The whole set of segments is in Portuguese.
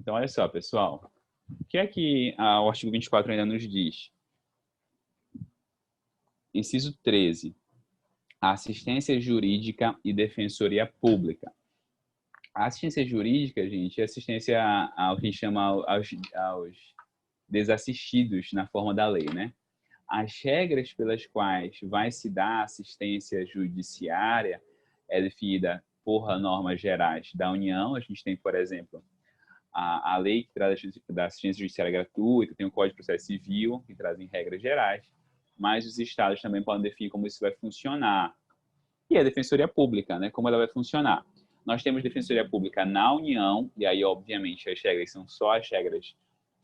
Então, olha só, pessoal. O que é que o artigo 24 ainda nos diz? Inciso 13. Assistência jurídica e defensoria pública. A assistência jurídica, gente, é assistência ao que a gente chama aos desassistidos na forma da lei, né? As regras pelas quais vai se dar assistência judiciária é definida por normas gerais da União. A gente tem, por exemplo, a lei que traz da assistência judiciária gratuita, tem o Código de Processo Civil, que trazem regras gerais, mas os estados também podem definir como isso vai funcionar. E a Defensoria Pública, né? Como ela vai funcionar. Nós temos Defensoria Pública na União, e aí, obviamente, as regras são só as regras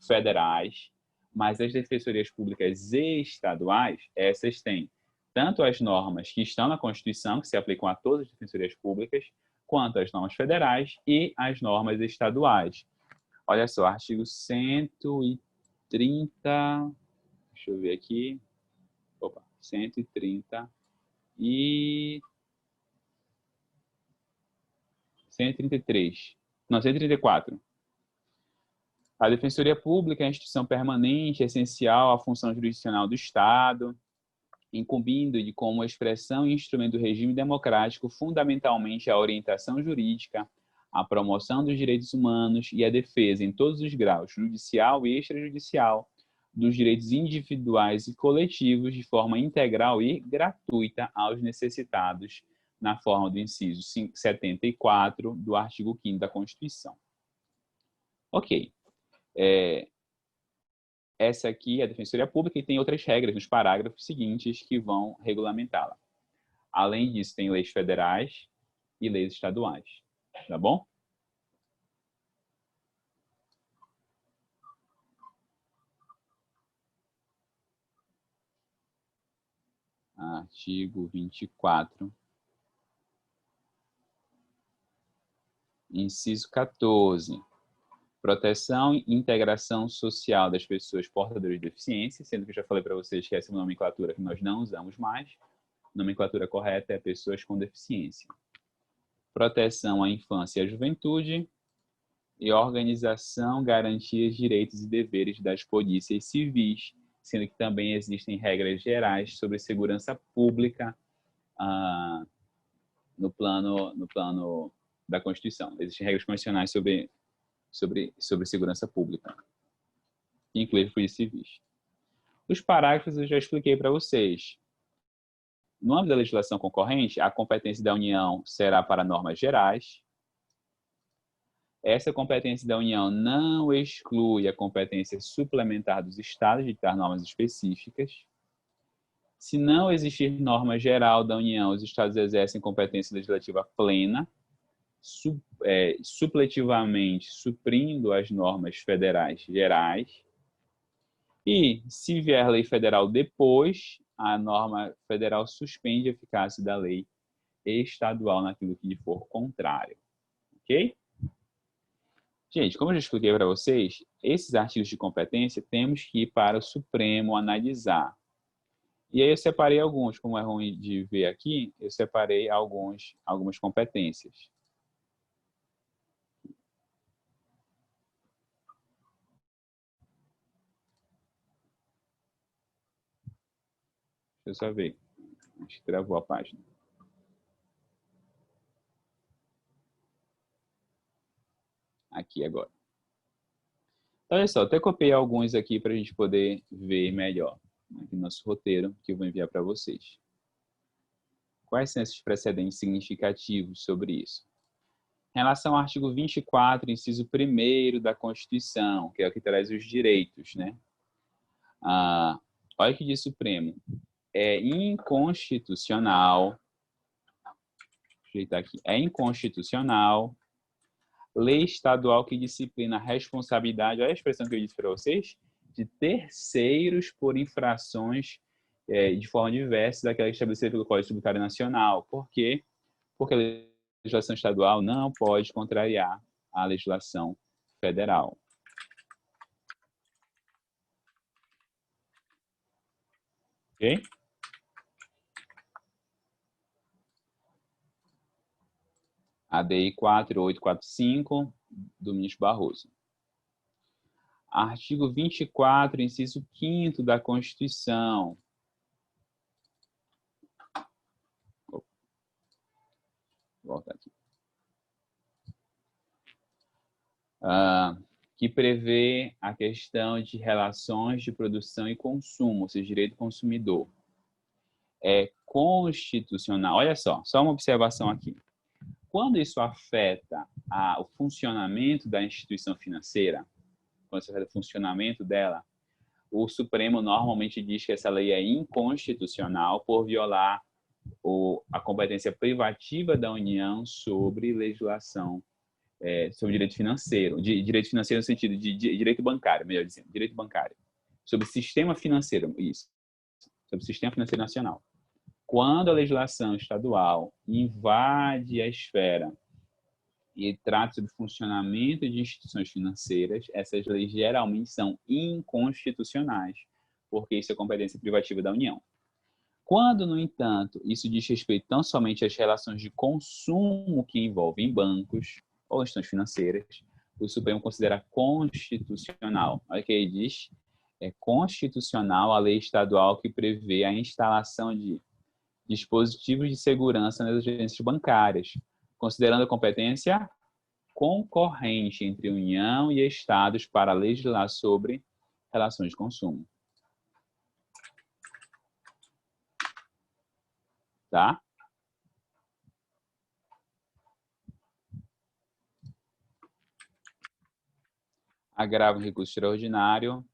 federais, mas as defensorias públicas estaduais, essas têm tanto as normas que estão na Constituição, que se aplicam a todas as defensorias públicas, quanto as normas federais e as normas estaduais. Olha só, artigo 130, deixa eu ver aqui, 130 e 133, não, 134. A Defensoria Pública é a instituição permanente, essencial à função jurisdicional do Estado, incumbindo de como expressão e instrumento do regime democrático, fundamentalmente a orientação jurídica, a promoção dos direitos humanos e a defesa em todos os graus, judicial e extrajudicial, dos direitos individuais e coletivos de forma integral e gratuita aos necessitados, na forma do inciso 74 do artigo 5º da Constituição. Ok. Essa aqui é a Defensoria Pública e tem outras regras nos parágrafos seguintes que vão regulamentá-la. Além disso, tem leis federais e leis estaduais. Tá bom? Artigo 24. Inciso 14. Proteção e integração social das pessoas portadoras de deficiência, sendo que eu já falei para vocês que essa é uma nomenclatura que nós não usamos mais. A nomenclatura correta é pessoas com deficiência. Proteção à infância e à juventude e organização, garantias, direitos e deveres das polícias civis, sendo que também existem regras gerais sobre segurança pública no plano da Constituição. Existem regras constitucionais sobre segurança pública, que inclui polícia civis. Os parágrafos eu já expliquei para vocês. No âmbito da legislação concorrente, a competência da União será para normas gerais. Essa competência da União não exclui a competência suplementar dos Estados de ditar normas específicas. Se não existir norma geral da União, os Estados exercem competência legislativa plena, supletivamente suprindo as normas federais gerais. E, se vier lei federal depois, a norma federal suspende a eficácia da lei estadual naquilo que lhe for contrário. Ok? Gente, como eu já expliquei para vocês, esses artigos de competência temos que ir para o Supremo analisar. E aí eu separei alguns, como é ruim de ver aqui, eu separei algumas competências. Deixa eu só ver. Acho que travou a página. Aqui agora. Então, olha só, até copiei alguns aqui para a gente poder ver melhor aqui no nosso roteiro, que eu vou enviar para vocês. Quais são esses precedentes significativos sobre isso? Em relação ao artigo 24, inciso 1º da Constituição, que é o que traz os direitos, né? Olha o que diz o Supremo. É inconstitucional, deixa eu ajeitar aqui, é inconstitucional lei estadual que disciplina a responsabilidade, olha a expressão que eu disse para vocês, de terceiros por infrações de forma diversa daquela estabelecida pelo Código Tributário Nacional. Por quê? Porque a legislação estadual não pode contrariar a legislação federal. Ok? ADI 4845, do ministro Barroso. Artigo 24, inciso 5º da Constituição. Vou voltar aqui. Que prevê a questão de relações de produção e consumo, ou seja, direito do consumidor. É constitucional. Olha só uma observação aqui. Quando isso afeta o funcionamento da instituição financeira, quando isso afeta o funcionamento dela, o Supremo normalmente diz que essa lei é inconstitucional por violar a competência privativa da União sobre legislação, sobre direito financeiro, direito financeiro no sentido de direito bancário, melhor dizendo, direito bancário, sobre sistema financeiro, isso, sobre sistema financeiro nacional. Quando a legislação estadual invade a esfera e trata sobre funcionamento de instituições financeiras, essas leis geralmente são inconstitucionais, porque isso é competência privativa da União. Quando, no entanto, isso diz respeito tão somente às relações de consumo que envolvem bancos ou instituições financeiras, o Supremo considera constitucional. Olha o que ele diz: é constitucional a lei estadual que prevê a instalação de dispositivos de segurança nas agências bancárias, considerando a competência concorrente entre União e Estados para legislar sobre relações de consumo. Tá? Agravo em recurso extraordinário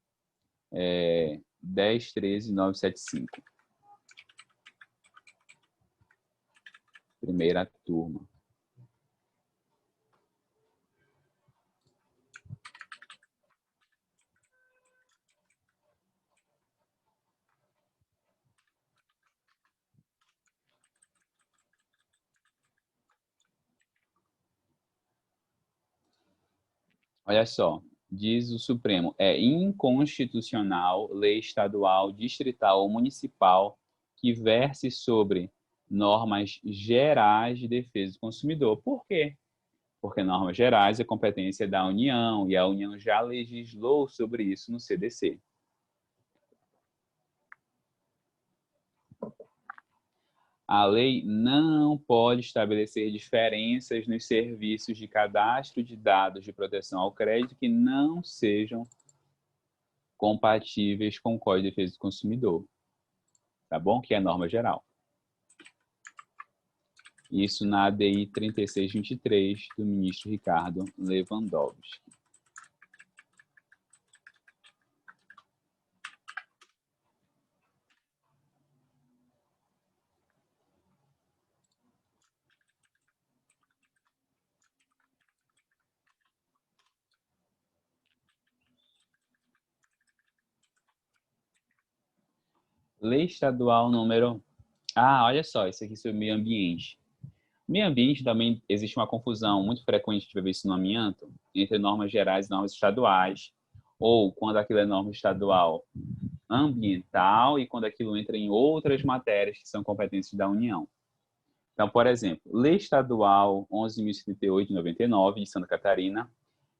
10.13.975. Primeira turma. Olha só, diz o Supremo, é inconstitucional lei estadual, distrital ou municipal que verse sobre normas gerais de defesa do consumidor. Por quê? Porque normas gerais é competência da União e a União já legislou sobre isso no CDC. A lei não pode estabelecer diferenças nos serviços de cadastro de dados de proteção ao crédito que não sejam compatíveis com o Código de Defesa do Consumidor. Tá bom? Que é a norma geral. Isso na ADI 3623 do ministro Ricardo Lewandowski. Lei estadual número... olha só, isso aqui sobre meio ambiente. Meio ambiente também existe uma confusão muito frequente, a gente vai ver isso no amianto, entre normas gerais e normas estaduais, ou quando aquilo é norma estadual ambiental e quando aquilo entra em outras matérias que são competências da União. Então, por exemplo, Lei Estadual 11.078 de 99 de Santa Catarina,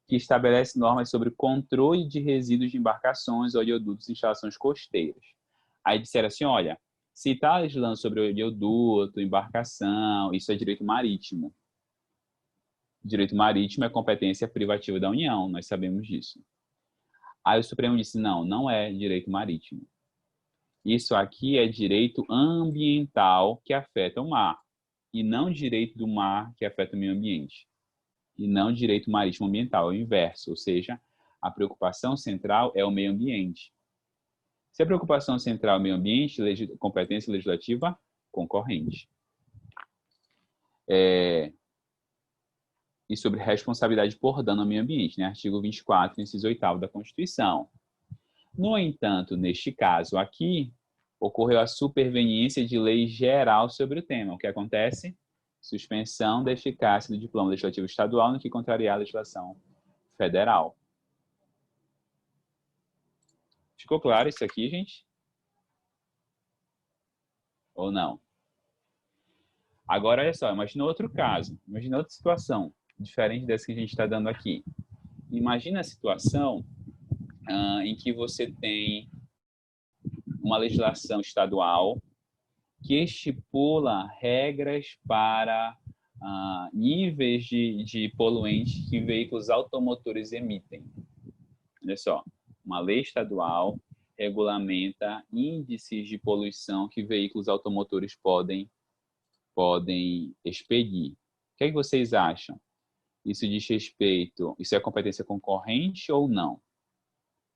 que estabelece normas sobre controle de resíduos de embarcações, oleodutos e instalações costeiras. Aí disseram assim, olha, se está legislando sobre oleoduto, embarcação, isso é direito marítimo. Direito marítimo é competência privativa da União, nós sabemos disso. Aí o Supremo disse, não é direito marítimo. Isso aqui é direito ambiental que afeta o mar, e não direito do mar que afeta o meio ambiente. E não direito marítimo ambiental, é o inverso, ou seja, a preocupação central é o meio ambiente. Se a preocupação central é o meio ambiente, competência legislativa concorrente. E sobre responsabilidade por dano ao meio ambiente, né? Artigo 24, inciso 8º da Constituição. No entanto, neste caso aqui, ocorreu a superveniência de lei geral sobre o tema. O que acontece? Suspensão da eficácia do diploma legislativo estadual no que contrariar a legislação federal. Ficou claro isso aqui, gente? Ou não? Agora, olha só, imagina outro caso, imagina outra situação, diferente dessa que a gente está dando aqui. Imagina a situação em que você tem uma legislação estadual que estipula regras para níveis de poluentes que veículos automotores emitem. Olha só, uma lei estadual regulamenta índices de poluição que veículos automotores podem expedir. O que é que vocês acham? Isso diz respeito, isso é competência concorrente ou não?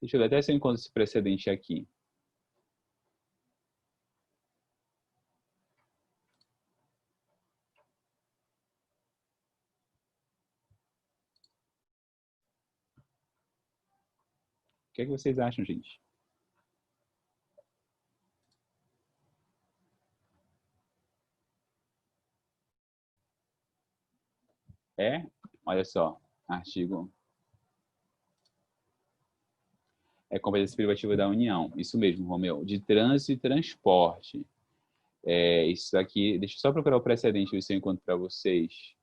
Deixa eu ver até se eu encontro esse precedente aqui. O que é que vocês acham, gente? Olha só, artigo competência privativa da União. Isso mesmo, Romeu. De trânsito e transporte. Isso aqui, deixa eu só procurar o precedente, ver se eu encontro para vocês.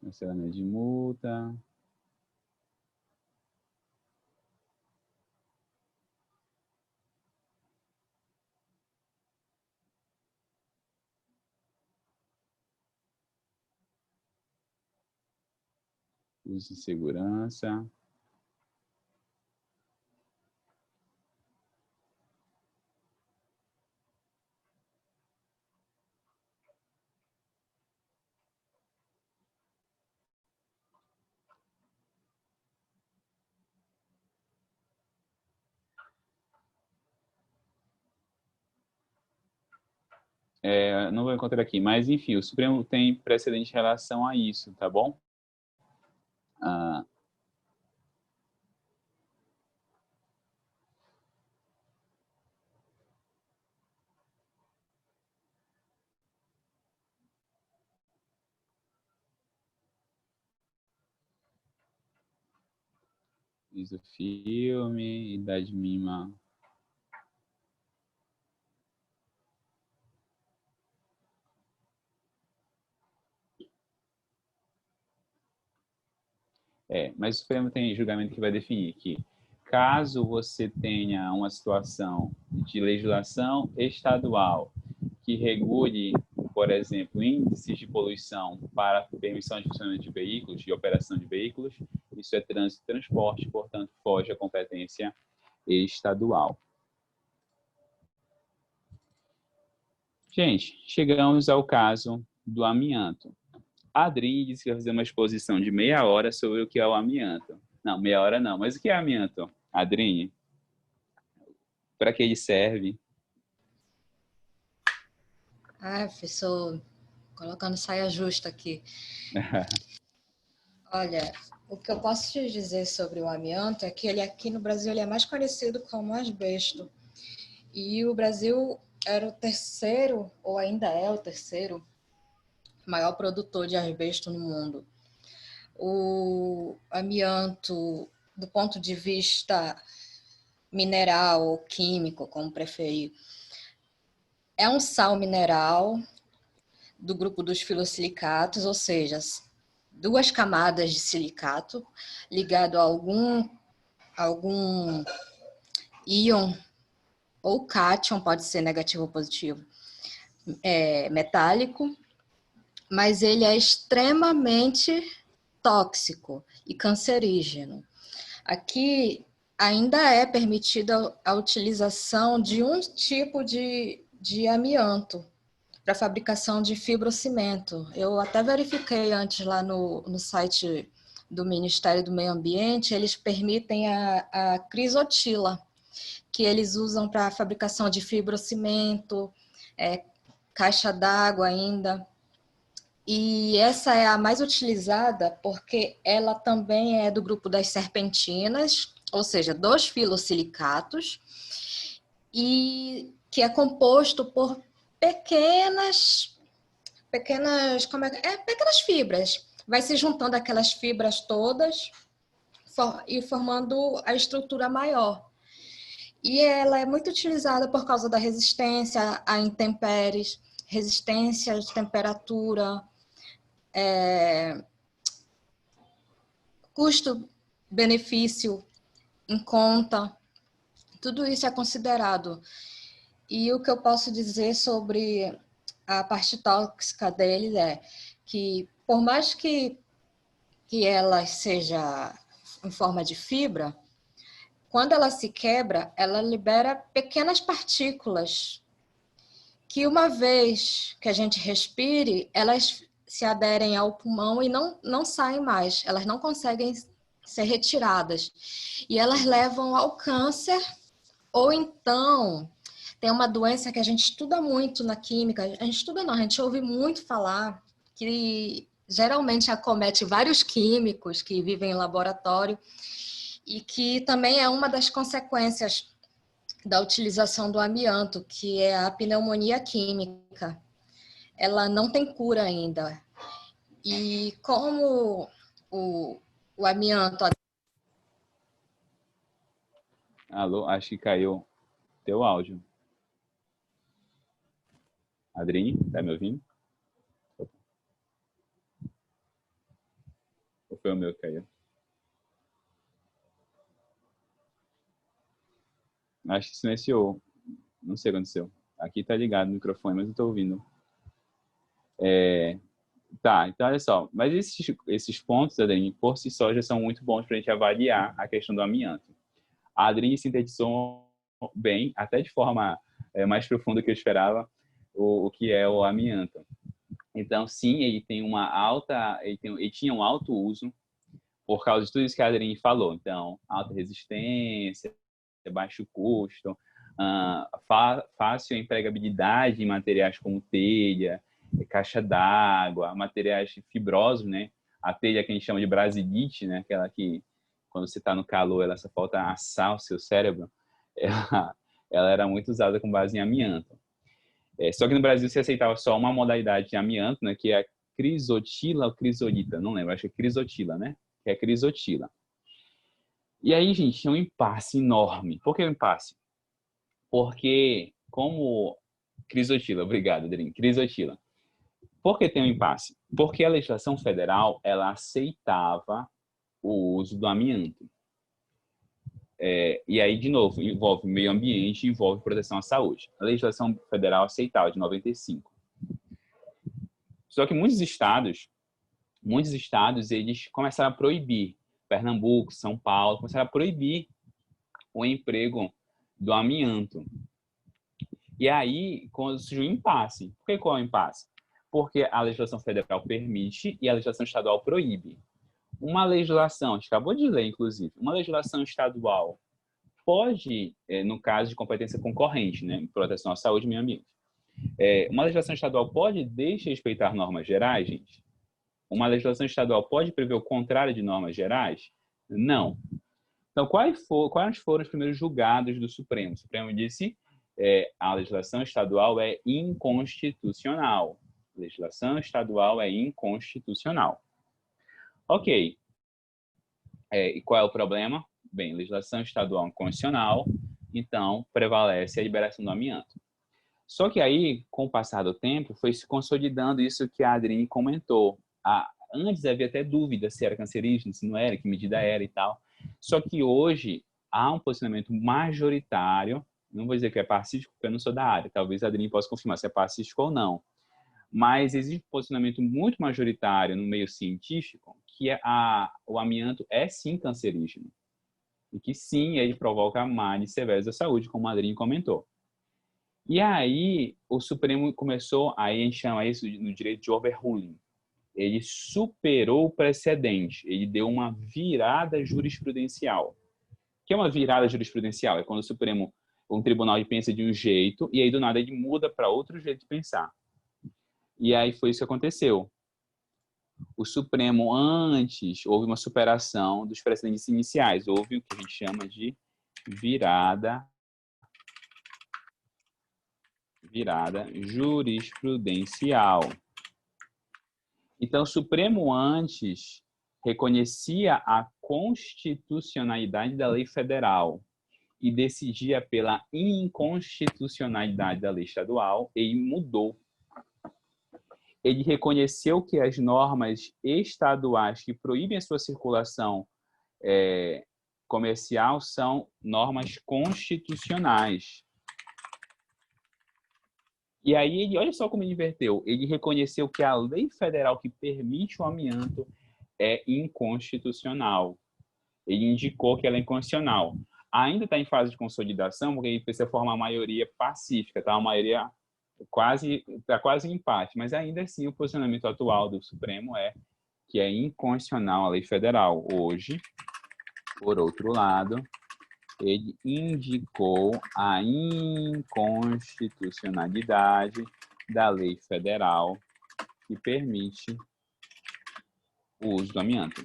Cancelamento de multa. Uso de segurança. Não vou encontrar aqui, mas enfim, o Supremo tem precedente em relação a isso, tá bom? Isofilme, idade mínima. Mas o Supremo tem julgamento que vai definir que, caso você tenha uma situação de legislação estadual que regule, por exemplo, índices de poluição para permissão de funcionamento de veículos, de operação de veículos, isso é trânsito e transporte, portanto, foge à competência estadual. Gente, chegamos ao caso do amianto. A Adrine disse que vai fazer uma exposição de meia hora sobre o que é o amianto. Não, meia hora não, mas o que é amianto, Adrine? Para que ele serve? Professor, colocando saia justa aqui. Olha, o que eu posso te dizer sobre o amianto é que ele aqui no Brasil ele é mais conhecido como asbesto. E o Brasil era o terceiro, ou ainda é o terceiro, maior produtor de asbesto no mundo. O amianto, do ponto de vista mineral ou químico, como preferir, é um sal mineral do grupo dos filosilicatos, ou seja, duas camadas de silicato ligado a algum íon ou cátion, pode ser negativo ou positivo, metálico, mas ele é extremamente tóxico e cancerígeno. Aqui ainda é permitida a utilização de um tipo de amianto para fabricação de fibrocimento. Eu até verifiquei antes lá no site do Ministério do Meio Ambiente, eles permitem a crisotila, que eles usam para a fabricação de fibrocimento, caixa d'água ainda. E essa é a mais utilizada porque ela também é do grupo das serpentinas, ou seja, dos filosilicatos, e que é composto por pequenas fibras. Vai se juntando aquelas fibras todas e formando a estrutura maior. E ela é muito utilizada por causa da resistência a intempéries, resistência de temperatura, custo-benefício em conta, tudo isso é considerado. E o que eu posso dizer sobre a parte tóxica deles é que, por mais que ela seja em forma de fibra, quando ela se quebra, ela libera pequenas partículas que, uma vez que a gente respire, elas se aderem ao pulmão e não saem mais, elas não conseguem ser retiradas. E elas levam ao câncer, ou então tem uma doença que a gente estuda muito na química, a gente estuda não, a gente ouve muito falar, que geralmente acomete vários químicos que vivem em laboratório e que também é uma das consequências da utilização do amianto, que é a pneumonia química. Ela não tem cura ainda. E como o amianto... Alô, acho que caiu teu áudio. Adrine, tá me ouvindo? Ou foi o meu que caiu? Acho que silenciou. Não sei o que aconteceu. Aqui tá ligado o microfone, mas não tô ouvindo. Tá, então olha só. Mas esses pontos, Adrine, por si só já são muito bons para a gente avaliar a questão do amianto. A Adrine sintetizou bem, até de forma mais profunda que eu esperava, o que é o amianto. Então, sim, ele tem uma alta, ele tinha um alto uso por causa de tudo isso que a Adrine falou. Então, alta resistência, baixo custo, fácil empregabilidade em materiais como telha, caixa d'água, materiais fibrosos, né? A telha que a gente chama de brasilite, né? Aquela que, quando você está no calor, ela só falta assar o seu cérebro. Ela era muito usada com base em amianto. Só que no Brasil se aceitava só uma modalidade de amianto, né? Que é a crisotila ou crisolita, não lembro, acho que é crisotila, né? Que é crisotila. E aí, gente, tinha um impasse enorme. Por que um impasse? Porque, como crisotila, obrigado, Adrien, crisotila. Por que tem um impasse? Porque a legislação federal, ela aceitava o uso do amianto. E aí, de novo, envolve meio ambiente, envolve proteção à saúde. A legislação federal aceitava, de 95. Só que muitos estados, eles começaram a proibir. Pernambuco, São Paulo, começaram a proibir o emprego do amianto. E aí, quando surgiu um impasse. Por que qual é o impasse? Porque a legislação federal permite e a legislação estadual proíbe. Uma legislação, a gente acabou de ler, inclusive, uma legislação estadual pode, no caso de competência concorrente, né, proteção à saúde e meio ambiente, uma legislação estadual pode desrespeitar normas gerais, gente? Uma legislação estadual pode prever o contrário de normas gerais? Não. Então, quais foram os primeiros julgados do Supremo? O Supremo disse a legislação estadual é inconstitucional. A legislação estadual é inconstitucional. Ok. E qual é o problema? Bem, legislação estadual inconstitucional, então prevalece a liberação do amianto. Só que aí, com o passar do tempo, foi se consolidando isso que a Adrine comentou. Antes havia até dúvida se era cancerígeno, se não era, que medida era e tal. Só que hoje há um posicionamento majoritário, não vou dizer que é pacífico, porque eu não sou da área, talvez a Adrine possa confirmar se é pacífico ou não, mas existe um posicionamento muito majoritário no meio científico que o amianto é sim cancerígeno e que sim, ele provoca males severos à saúde, como a Adrine comentou. E aí o Supremo começou, aí a gente chama isso no direito de overruling. Ele superou o precedente, ele deu uma virada jurisprudencial. O que é uma virada jurisprudencial? É quando o Supremo, um tribunal pensa de um jeito e aí do nada ele muda para outro jeito de pensar. E aí foi isso que aconteceu. O Supremo, antes, houve uma superação dos precedentes iniciais. Houve o que a gente chama de virada jurisprudencial. Então, o Supremo antes reconhecia a constitucionalidade da lei federal e decidia pela inconstitucionalidade da lei estadual e mudou. ele reconheceu que as normas estaduais que proíbem a sua circulação comercial são normas constitucionais. E aí, ele, olha só como ele inverteu. Ele reconheceu que a lei federal que permite o amianto é inconstitucional. Ele indicou que ela é inconstitucional. Ainda está em fase de consolidação, porque ele precisa formar maioria pacífica, tá? Uma maioria está quase em empate, mas ainda assim o posicionamento atual do Supremo é que é inconstitucional a lei federal. Hoje, por outro lado, ele indicou a inconstitucionalidade da lei federal que permite o uso do amianto.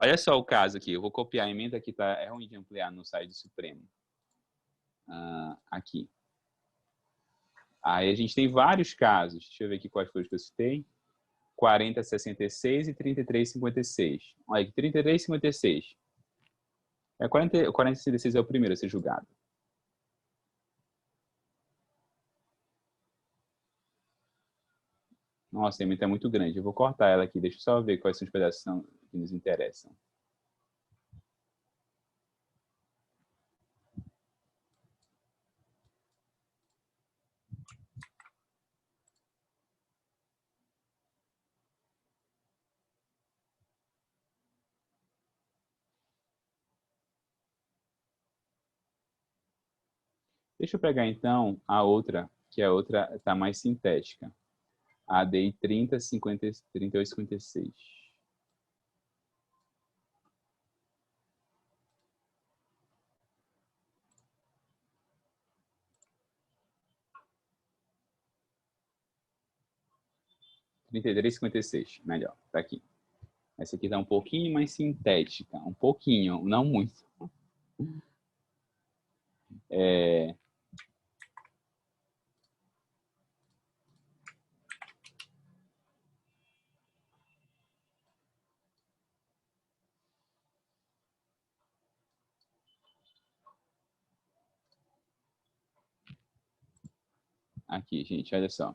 Olha só o caso aqui, eu vou copiar a emenda que é ruim de ampliar no site do Supremo. Aqui. Aí a gente tem vários casos, deixa eu ver aqui quais foram os que eu citei. 4066 e 3356. Olha aqui, 3356. 4066 é o primeiro a ser julgado. Nossa, a emenda é muito grande. Eu vou cortar ela aqui. Deixa eu só ver quais são os pedaços que nos interessam. Deixa eu pegar, então, a outra, que a outra está mais sintética. A ADI 3856. Melhor, tá aqui. Essa aqui tá um pouquinho mais sintética, um pouquinho, não muito. Aqui, gente, olha só.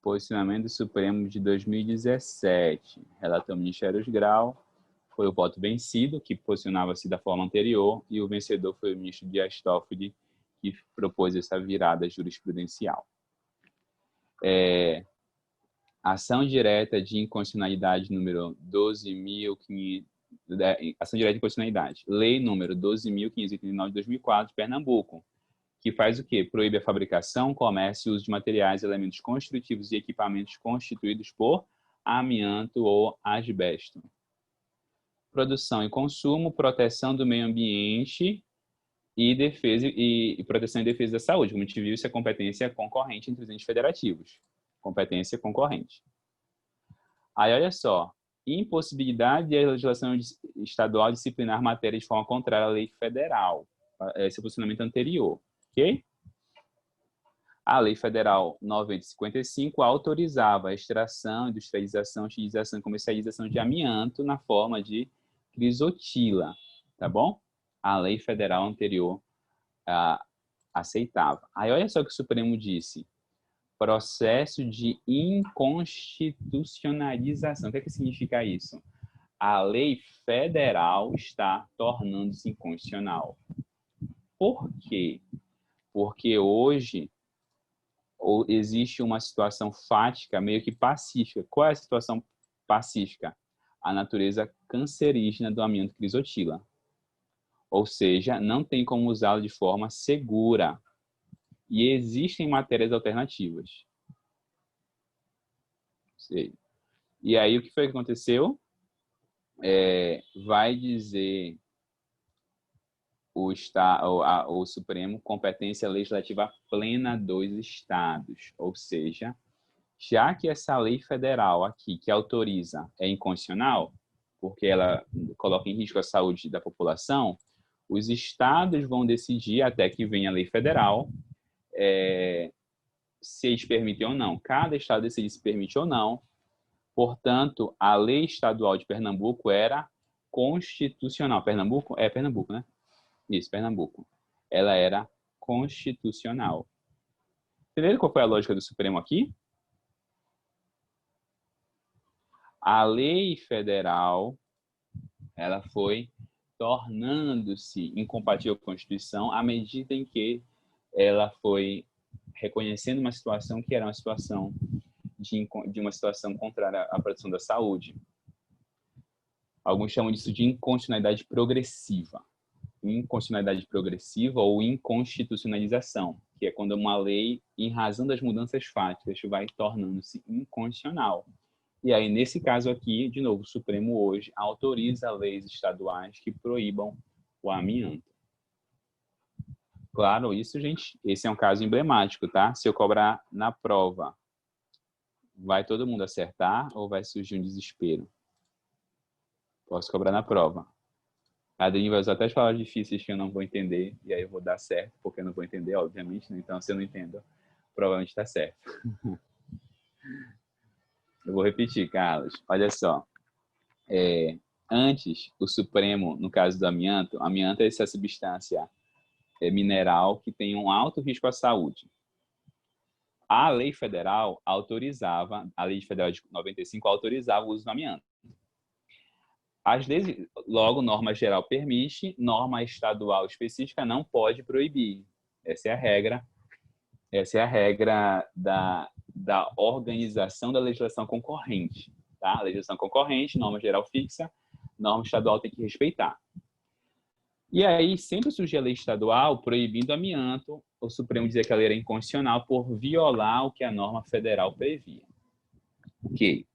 Posicionamento do Supremo de 2017. Relator Ministério Grau. Foi o voto vencido, que posicionava-se da forma anterior, e o vencedor foi o ministro Dias Toffoli, que propôs essa virada jurisprudencial. Ação direta de inconstitucionalidade número 12.500, ação direta de inconstitucionalidade, lei número 12.539 de 2004, de Pernambuco, que faz o quê? Proíbe a fabricação, comércio e uso de materiais, elementos construtivos e equipamentos constituídos por amianto ou asbesto. Produção e consumo, proteção do meio ambiente e defesa e proteção e defesa da saúde. Como a gente viu, isso é competência concorrente entre os entes federativos. Competência concorrente. Aí, olha só. Impossibilidade da legislação estadual disciplinar matéria de forma contrária à lei federal. Esse é o posicionamento anterior. Ok? A Lei Federal 9055 autorizava a extração, industrialização, utilização e comercialização de amianto na forma de crisotila, tá bom? A Lei Federal anterior aceitava. Aí olha só o que o Supremo disse. Processo de inconstitucionalização. O que é que significa isso? A lei federal está tornando-se inconstitucional. Por quê? Porque hoje existe uma situação fática meio que pacífica. Qual é a situação pacífica? A natureza cancerígena do amianto crisotila. Ou seja, não tem como usá-lo de forma segura. E existem matérias alternativas. E aí, o que foi que aconteceu? Vai dizer o Supremo competência legislativa plena dos estados. Ou seja, já que essa lei federal aqui, que autoriza, é inconstitucional, porque ela coloca em risco a saúde da população, os estados vão decidir, até que venha a lei federal, se eles permitem ou não. Cada estado decide se permite ou não. Portanto, a lei estadual de Pernambuco era constitucional. Pernambuco? É Pernambuco, né? Isso, Pernambuco. Ela era constitucional. Entenderam qual foi a lógica do Supremo aqui? A lei federal, ela foi tornando-se incompatível com a Constituição à medida em que ela foi reconhecendo uma situação que era uma situação de uma situação contrária à proteção da saúde. Alguns chamam disso de inconstitucionalidade progressiva. Inconstitucionalidade progressiva ou inconstitucionalização, que é quando uma lei, em razão das mudanças fáticas, vai tornando-se inconstitucional. E aí, nesse caso aqui, de novo, o Supremo hoje autoriza leis estaduais que proíbam o amianto. Claro, isso, gente, esse é um caso emblemático, tá? Se eu cobrar na prova, vai todo mundo acertar ou vai surgir um desespero? Posso cobrar na prova. A Adriane vai usar até as palavras difíceis que eu não vou entender, e aí eu vou dar certo, porque eu não vou entender, obviamente, né? Então, se eu não entendo, provavelmente está certo. Eu vou repetir, Carlos. Olha só. Antes, o Supremo, no caso do amianto, amianto é essa substância mineral que tem um alto risco à saúde. A lei federal autorizava, a lei federal de 95 autorizava o uso do amianto. Às vezes, logo, norma geral permite, norma estadual específica não pode proibir. Essa é a regra. Essa é a regra da organização da legislação concorrente. Tá? A legislação concorrente, norma geral fixa, norma estadual tem que respeitar. E aí, sempre surgia a lei estadual proibindo amianto, o Supremo dizia que a lei era inconstitucional por violar o que a norma federal previa. Ok.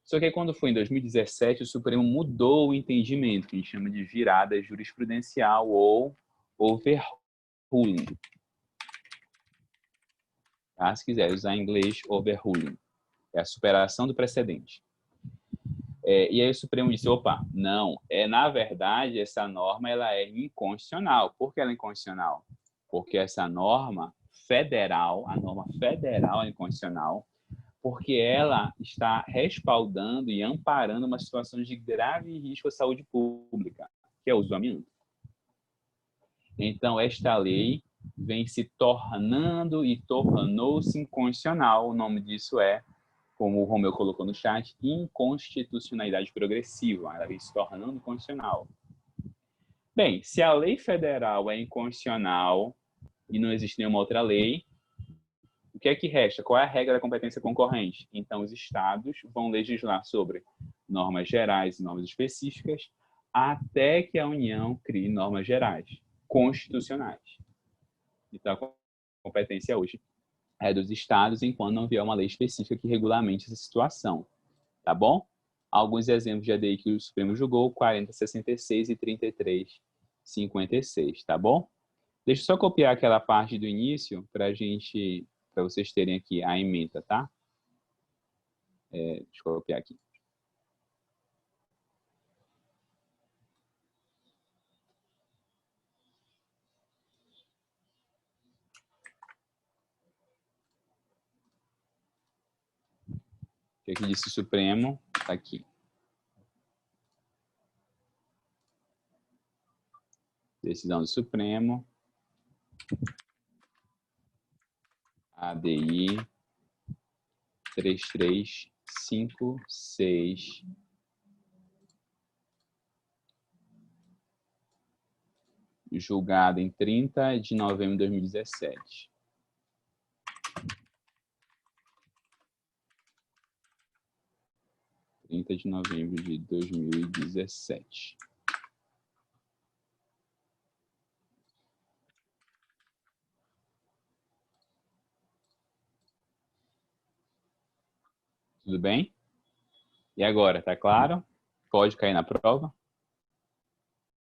Só que quando foi em 2017, o Supremo mudou o entendimento, que a gente chama de virada jurisprudencial ou overruling. Tá? Se quiser usar em inglês, overruling. É a superação do precedente. E aí o Supremo disse, opa, não, na verdade, essa norma ela é inconstitucional. Por que ela é inconstitucional? Porque essa norma federal, a norma federal é inconstitucional, porque ela está respaldando e amparando uma situação de grave risco à saúde pública, que é o uso do amianto. Então, esta lei vem se tornando e tornou-se inconstitucional. O nome disso é, como o Romeu colocou no chat, inconstitucionalidade progressiva. Ela vem se tornando inconstitucional. Bem, se a lei federal é inconstitucional e não existe nenhuma outra lei, o que é que resta? Qual é a regra da competência concorrente? Então, os estados vão legislar sobre normas gerais e normas específicas até que a União crie normas gerais, constitucionais. Então, a competência hoje é dos estados, enquanto não vier uma lei específica que regulamente essa situação. Tá bom? Alguns exemplos de ADI que o Supremo julgou, 4066 e 3356, tá bom? Deixa eu só copiar aquela parte do início para vocês terem aqui a ementa, tá? Deixa eu copiar aqui. O que aqui disse o Supremo? Tá aqui. Decisão do Supremo. ADI 3356. Julgado em 30 de novembro de 2017. De novembro de 2017. Tudo bem? E agora, tá claro? Pode cair na prova?